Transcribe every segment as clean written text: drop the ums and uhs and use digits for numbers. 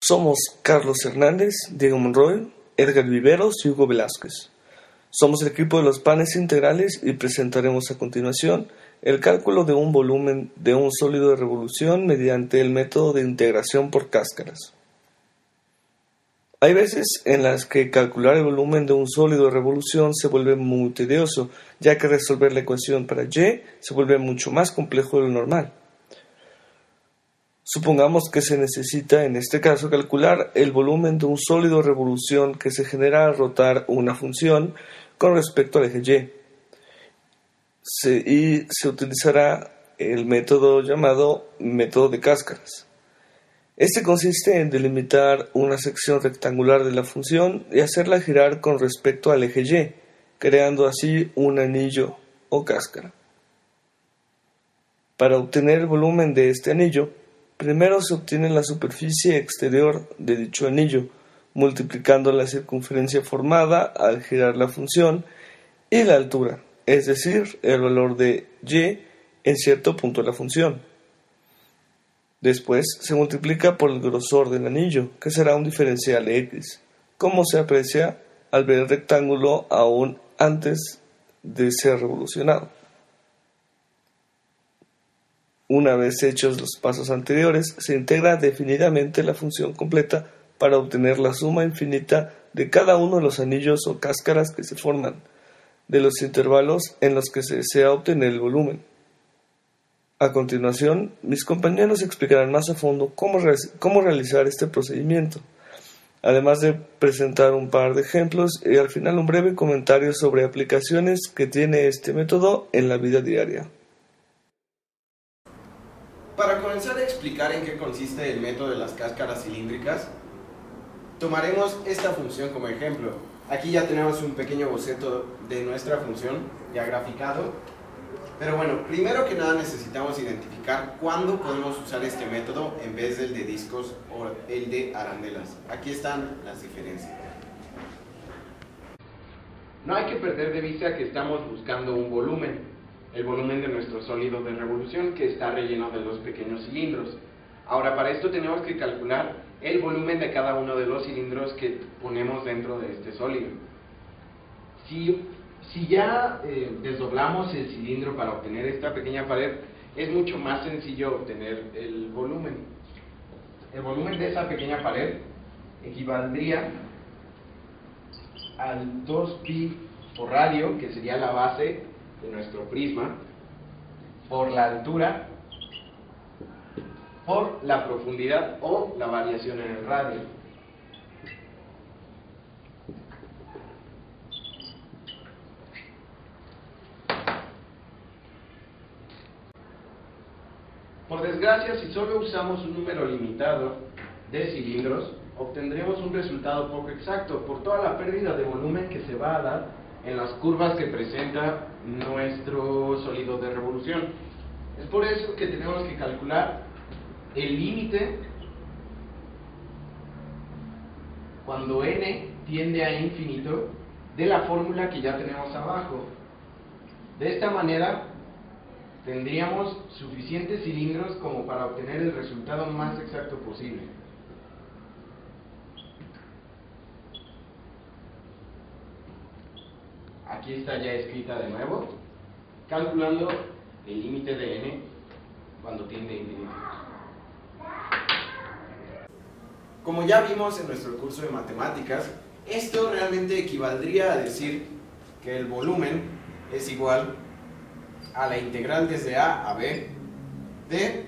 Somos Carlos Hernández, Diego Monroy, Edgar Viveros y Hugo Velázquez. Somos el equipo de los panes integrales y presentaremos a continuación el cálculo de un volumen de un sólido de revolución mediante el método de integración por cáscaras. Hay veces en las que calcular el volumen de un sólido de revolución se vuelve muy tedioso, ya que resolver la ecuación para y se vuelve mucho más complejo de lo normal. Supongamos que se necesita en este caso calcular el volumen de un sólido de revolución que se genera al rotar una función con respecto al eje y se utilizará el método llamado método de cáscaras. Este consiste en delimitar una sección rectangular de la función y hacerla girar con respecto al eje y, creando así un anillo o cáscara. Para obtener el volumen de este anillo, primero se obtiene la superficie exterior de dicho anillo, multiplicando la circunferencia formada al girar la función y la altura, es decir, el valor de y en cierto punto de la función. Después se multiplica por el grosor del anillo, que será un diferencial de x, como se aprecia al ver el rectángulo aún antes de ser revolucionado. Una vez hechos los pasos anteriores, se integra definidamente la función completa para obtener la suma infinita de cada uno de los anillos o cáscaras que se forman, de los intervalos en los que se desea obtener el volumen. A continuación, mis compañeros explicarán más a fondo cómo realizar este procedimiento, además de presentar un par de ejemplos y al final un breve comentario sobre aplicaciones que tiene este método en la vida diaria. Para comenzar a explicar en qué consiste el método de las cáscaras cilíndricas, tomaremos esta función como ejemplo. Aquí ya tenemos un pequeño boceto de nuestra función ya graficado. Pero bueno, primero que nada necesitamos identificar cuándo podemos usar este método en vez del de discos o el de arandelas. Aquí están las diferencias. No hay que perder de vista que estamos buscando un volumen, el volumen de nuestro sólido de revolución que está relleno de dos pequeños cilindros. Ahora, para esto tenemos que calcular el volumen de cada uno de los cilindros que ponemos dentro de este sólido. Si ya desdoblamos el cilindro para obtener esta pequeña pared, es mucho más sencillo obtener el volumen. El volumen de esa pequeña pared equivaldría al 2pi por radio, que sería la base de nuestro prisma, por la altura, por la profundidad o la variación en el radio. Por desgracia, si solo usamos un número limitado de cilindros, obtendremos un resultado poco exacto por toda la pérdida de volumen que se va a dar en las curvas que presenta nuestro sólido de revolución. Es por eso que tenemos que calcular el límite cuando n tiende a infinito de la fórmula que ya tenemos abajo. De esta manera tendríamos suficientes cilindros como para obtener el resultado más exacto posible. Aquí está ya escrita de nuevo, calculando el límite de n cuando tiende a infinito. Como ya vimos en nuestro curso de matemáticas, esto realmente equivaldría a decir que el volumen es igual a la integral desde a a b de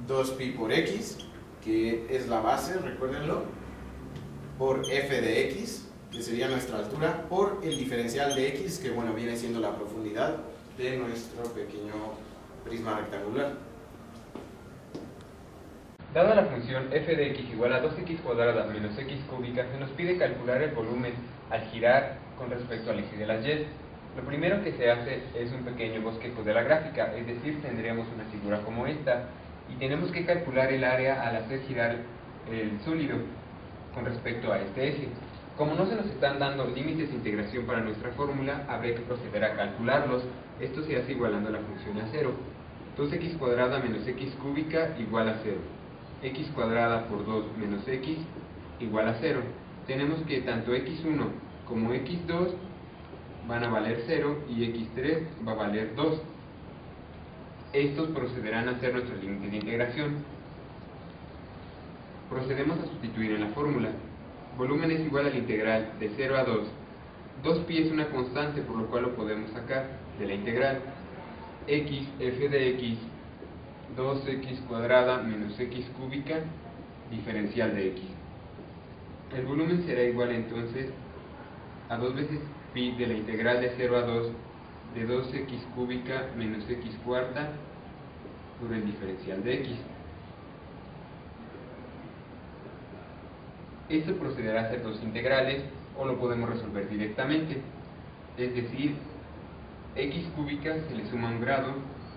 2pi por x, que es la base, recuérdenlo, por f de x, que sería nuestra altura, por el diferencial de x, que bueno, viene siendo la profundidad de nuestro pequeño prisma rectangular. Dada la función f de x igual a 2x cuadrada menos x cúbica, se nos pide calcular el volumen al girar con respecto al eje de las y. Lo primero que se hace es un pequeño bosquejo de la gráfica, es decir, tendríamos una figura como esta, y tenemos que calcular el área al hacer girar el sólido con respecto a este eje. Como no se nos están dando límites de integración para nuestra fórmula, habría que proceder a calcularlos. Esto se hace igualando la función a 0. 2x cuadrada menos x cúbica igual a 0. x cuadrada por 2 menos x igual a 0. Tenemos que tanto x1 como x2 van a valer 0 y x3 va a valer 2. Estos procederán a ser nuestros límites de integración. Procedemos a sustituir en la fórmula. Volumen es igual al integral de 0 a 2. 2pi es una constante, por lo cual lo podemos sacar de la integral. X, f de x, 2x cuadrada menos x cúbica, diferencial de x. El volumen será igual entonces a 2 veces pi de la integral de 0 a 2 de 2x cúbica menos x cuarta por el diferencial de x. Esto procederá a ser dos integrales o lo podemos resolver directamente, es decir, x cúbica se le suma un grado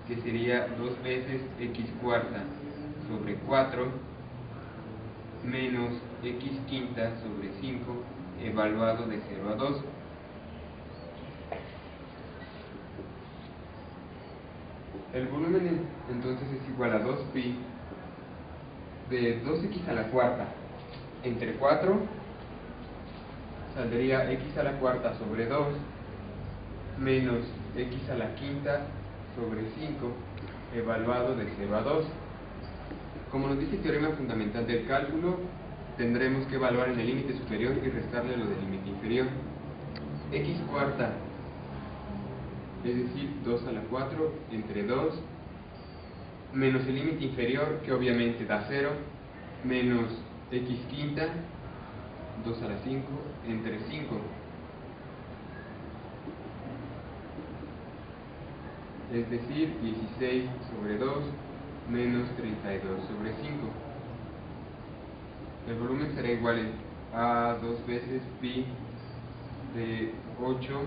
que sería 2 veces x cuarta sobre 4 menos x quinta sobre 5 evaluado de 0 a 2. El volumen entonces es igual a 2pi de 2x a la cuarta entre 4, saldría x a la cuarta sobre 2 menos x a la quinta sobre 5 evaluado de 0 a 2. Como nos dice el teorema fundamental del cálculo, tendremos que evaluar en el límite superior y restarle lo del límite inferior. X cuarta, es decir, 2 a la 4 entre 2, menos el límite inferior, que obviamente da 0, menos x quinta, 2 a la 5 entre 5. Es decir, 16 sobre 2 menos 32 sobre 5. El volumen será igual a 2 veces pi de 8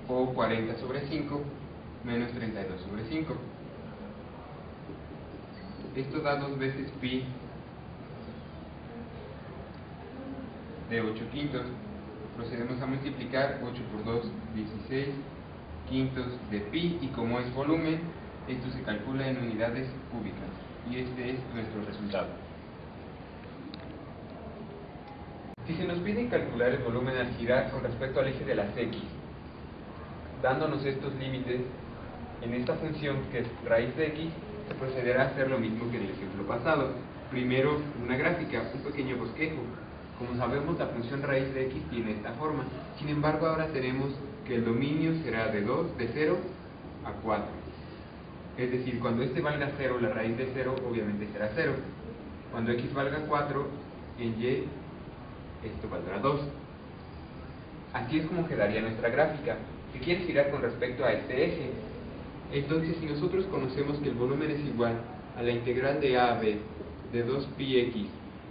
o 40 sobre 5 menos 32 sobre 5. Esto da 2 veces pi de 8 quintos. Procedemos a multiplicar 8 por 2, 16 quintos de pi, y como es volumen, esto se calcula en unidades cúbicas, y este es nuestro resultado. Si se nos pide calcular el volumen al girar con respecto al eje de las x, dándonos estos límites, en esta función que es raíz de x, se procederá a hacer lo mismo que en el ejemplo pasado. Primero una gráfica, un pequeño bosquejo. Como sabemos, la función raíz de x tiene esta forma. Sin embargo, ahora tenemos que el dominio será de 0 a 4. Es decir, cuando este valga 0, la raíz de 0 obviamente será 0. Cuando x valga 4, en y esto valdrá 2. Así es como quedaría nuestra gráfica. Se quiere girar con respecto a este eje. Entonces, si nosotros conocemos que el volumen es igual a la integral de a a b de 2πx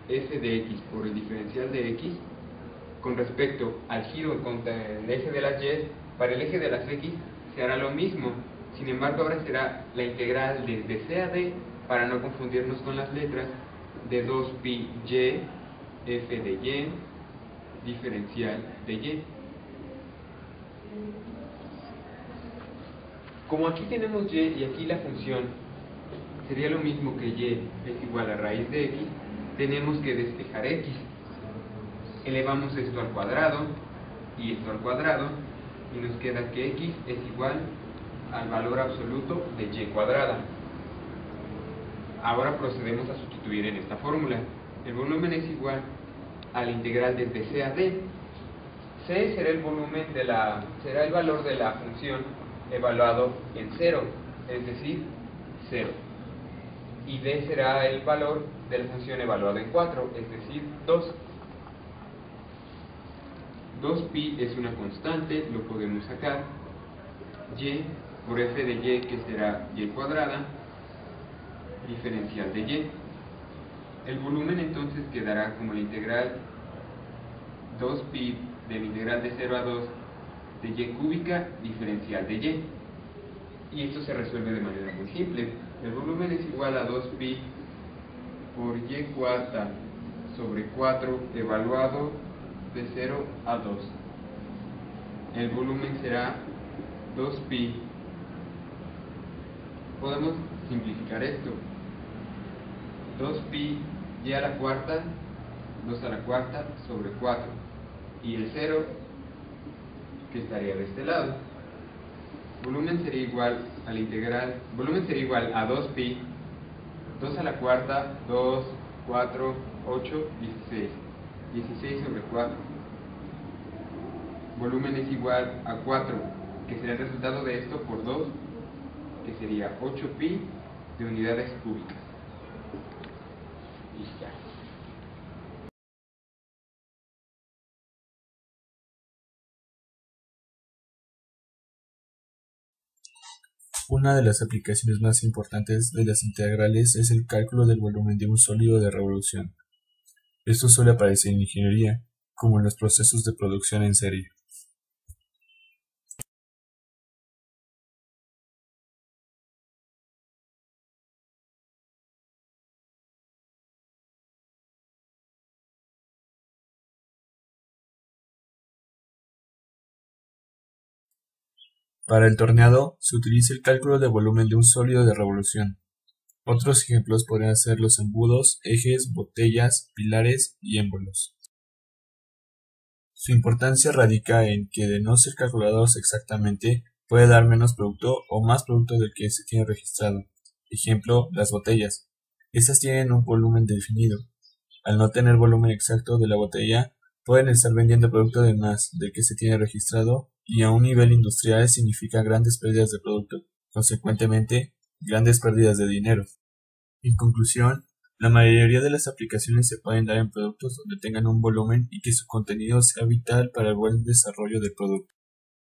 f de x por el diferencial de x, con respecto al giro contra el eje de las y, para el eje de las x se hará lo mismo. Sin embargo, ahora será la integral desde c a d, para no confundirnos con las letras, de 2πy f de y diferencial de y. Como aquí tenemos y y aquí la función sería lo mismo que y es igual a raíz de x, tenemos que despejar x. Elevamos esto al cuadrado y esto al cuadrado, y nos queda que x es igual al valor absoluto de y cuadrada. Ahora procedemos a sustituir en esta fórmula. El volumen es igual a la integral desde c a d. C será el volumen será el valor de la función evaluado en 0, es decir, 0. Y d será el valor de la función evaluado en 4, es decir, 2. 2pi es una constante, lo podemos sacar. Y por f de y, que será y cuadrada, diferencial de y. El volumen entonces quedará como la integral 2pi de la integral de 0 a 2 de y cúbica diferencial de y. Y esto se resuelve de manera muy simple. El volumen es igual a 2pi por y cuarta sobre 4 evaluado de 0 a 2. El volumen será 2pi. Podemos simplificar esto. 2pi y a la cuarta, 2 a la cuarta sobre 4. Y el 0 que estaría de este lado. Volumen sería igual a la integral, volumen sería igual a 2pi, 2 a la cuarta, 2, 4, 8, 16. 16 sobre 4. Volumen es igual a 4, que será el resultado de esto por 2, que sería 8pi de unidades cúbicas. Y ya. Una de las aplicaciones más importantes de las integrales es el cálculo del volumen de un sólido de revolución. Esto suele aparecer en ingeniería, como en los procesos de producción en serie. Para el torneado se utiliza el cálculo de volumen de un sólido de revolución. Otros ejemplos podrían ser los embudos, ejes, botellas, pilares y émbolos. Su importancia radica en que, de no ser calculados exactamente, puede dar menos producto o más producto del que se tiene registrado. Ejemplo, las botellas. Estas tienen un volumen definido. Al no tener volumen exacto de la botella, pueden estar vendiendo producto de más del que se tiene registrado, y a un nivel industrial significa grandes pérdidas de producto, consecuentemente, grandes pérdidas de dinero. En conclusión, la mayoría de las aplicaciones se pueden dar en productos donde tengan un volumen y que su contenido sea vital para el buen desarrollo del producto.